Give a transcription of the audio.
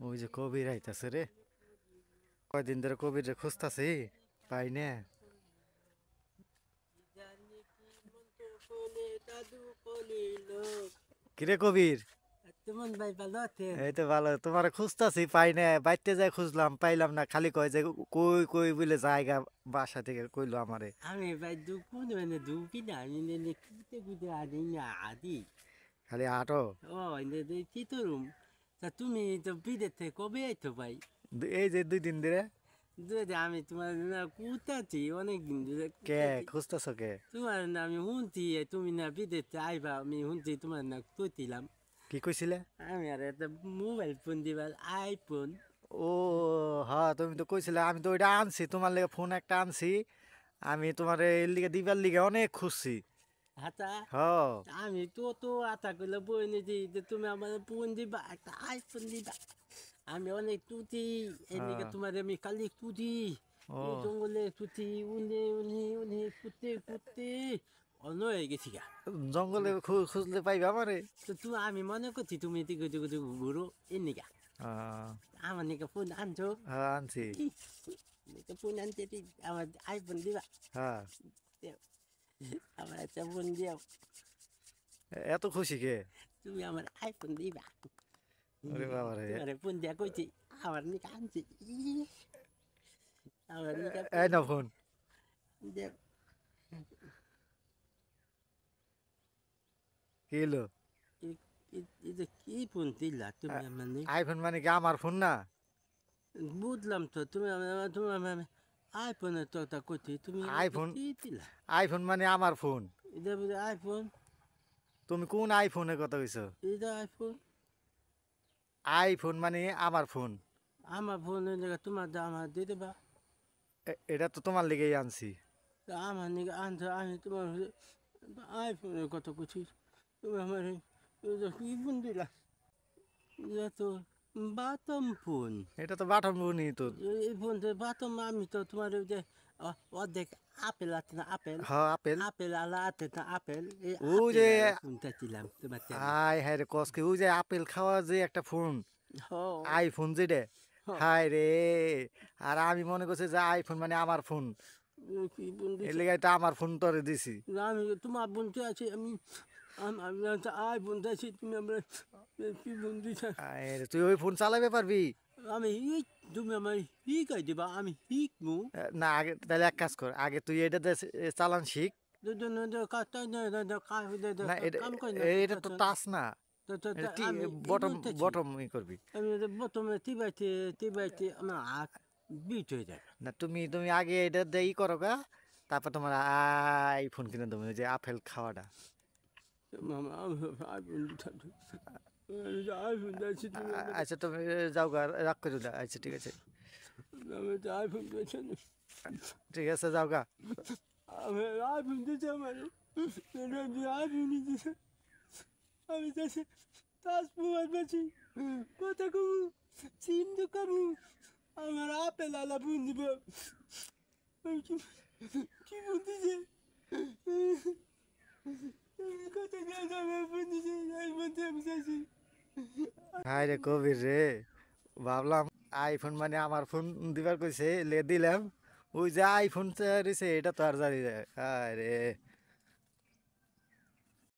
ওই যে কবির আইতাছে রে, কয়দিন ধরে কবির রে খুঁজতাছি, পাই না। কিরে কবির? তেমন ভাই ভালো আছেন? এই তো ভালো, তোমার খুঁজতাছি পাই না, বাইতে যাই খুঁজলাম পাইলাম না, খালি কয় যে কই কই বলে জায়গা বাসা থেকে কইলো আমারে। আমি ভাই দুপুর মানে দুপুর আমি কুতে কুতে আদি না আদি খালি আটো। ও কি তোরুম তা তুমি তো বিদেশে কবে আইতো ভাই? এই যে 2 দিন ধরে। আমি তোমার না কুতাছি অনেক দিন ধরে কে কুতাছি খুঁজতেছ কে? তোমার না আমি শুনছি তুমি না বিদেশে আইবা আমি শুনছি তোমার না কইছিলাম কি কইছিলে? আমি আর একটা মোবাইল ফোন দিবার আইফোন। ও হ্যাঁ, তুমি তো কইছিলে, আমি তো ওইটা আনছি তোমার লেগে, ফোন একটা আনছি। আমি তোমার এর লিগে দিবার লিগে অনেক খুঁজছি। হাতা হ। আমি তো আতা করলে বই নিয়েছি যে তুমি আমার ফোন দিবা একটা আইফোন দিবা। আমি অনেক তুতি এদিকে হ্যাঁ। তোমার আমি খালি তুতি ও এই জঙ্গলে তুতি উনি উনি উনি কুত্তে কুত্তে অন্য হয়ে গেছি গা। জঙ্গলে খুঁজলে পাইবে আমারে। তো তুমি আমি মনে করছি তুমি এদিকে এদিকে এদিকে ঘুরো এমনি গা। আহ, আমার নিকে ফোন আনছো হ্যাঁ আনছি। ফোন আনতে আমার আইফোন দিবা। হ্যাঁ। দেও। আমার একটা ফোন দিও এত খুশি কে? তুমি আমার আইফোন দিবা। ওরে বাবা রে। তোমার ফোন দিয়া কইছি আমার নিকে আনছি আমার নিকে এই ফোন না ফোন। দেও। কি হলো? এটা কি ফোন দিলা তুমি আমার নিকে? আইফোন মানে কি আমার ফোন না? বুঝলাম তো তুমি তুমি আইফোনের কথা কইছি তুমি আইফোন, কি দিলা? আইফোন মানে আমার ফোন। এটা বলে আইফোন তুমি কোন আইফোনের কথা কইছো? এটা আইফোন আইফোন মানে আমার ফোন। আমার ফোনের নিকে তোমার দাম আমার দিয়ে দেবা। এটা তো তোমার লেগেই আনছি। তা আমার নিকে আনছো আমি তোমার আইফোনের কথা কইছি তুমি আমার এটা কি ফোন দিলা? এটা তো বাটম ফোন। এটা তো বাটন ফোনই তো। এই ফোনটা বাটম আমি তো তোমার ওই যে অর্ধেক আপেল আছে না আপেল হ্যাঁ আপেল। আপেল আলা আছে না আপেল এই ও যে, আপেল আলা ফোনটা ছিলাম তোমার তেমন। হাই হাই রে কসকে, ওই যে আপেল খাওয়া যে একটা ফোন, হ আইফোন যেটা। হ হাই রে। আর আমি মনে করছি যে আইফোন মানে আমার ফোন, কি ফোন এর দিছে? লেগে তো আমার ফোন তোরে দিছি। আমি তোমার বোনকে আছে আমি আমি আই বোনটা আছি তুমি আমরা কি ফোন দিছে? তুই ওই ফোন চালাবে পারবি? আমি হিক তুমি আমার হিকাই দিবা আমি হিকমু। না আগে তাহলে এক কাজ কর, আগে তুই এটা চালান শিখ। না এটা, কাম করি না এটা তো টাচ না, এটা আমি এই বটম বলতেছি বটম ই করবি। আমি প্রথমে টিবাইতে টিবাইতে আমার হাত বিট হয়ে যায়। না তুমি তুমি আগে এটা দিয়ে ই করো গা, তারপর তোমার আইফোন কিনে দেবো, ওই যে আপেল খাওয়াটা। মামা আইফোন আইফোন দিয়েছি তুমি আমার আচ্ছা তুমি যাও গা, রাগ করে দাও, আচ্ছা ঠিক আছে। আমি তো আইফোন দিয়েছি ঠিক আছে যাও গা। আমি আইফোন দিয়েছি আমার আইফোন দিয়েছে আমি যাচ্ছি তাজপুর বেশি কথা কমু সিম তো কামু আমার আপেল আলা ফোন দিব কি কি ফোন দিছে কথা গেছে ফোন দিছে আইফোন দিয়ে আমি যাচ্ছি। হাই রে কবির রে, ভাবলাম আইফোন মানে আমার ফোন দিবার কইছে, লে দিলাম। ওই যে আইফোন রয়েছে এটা তো আর জানি না। হায় রে।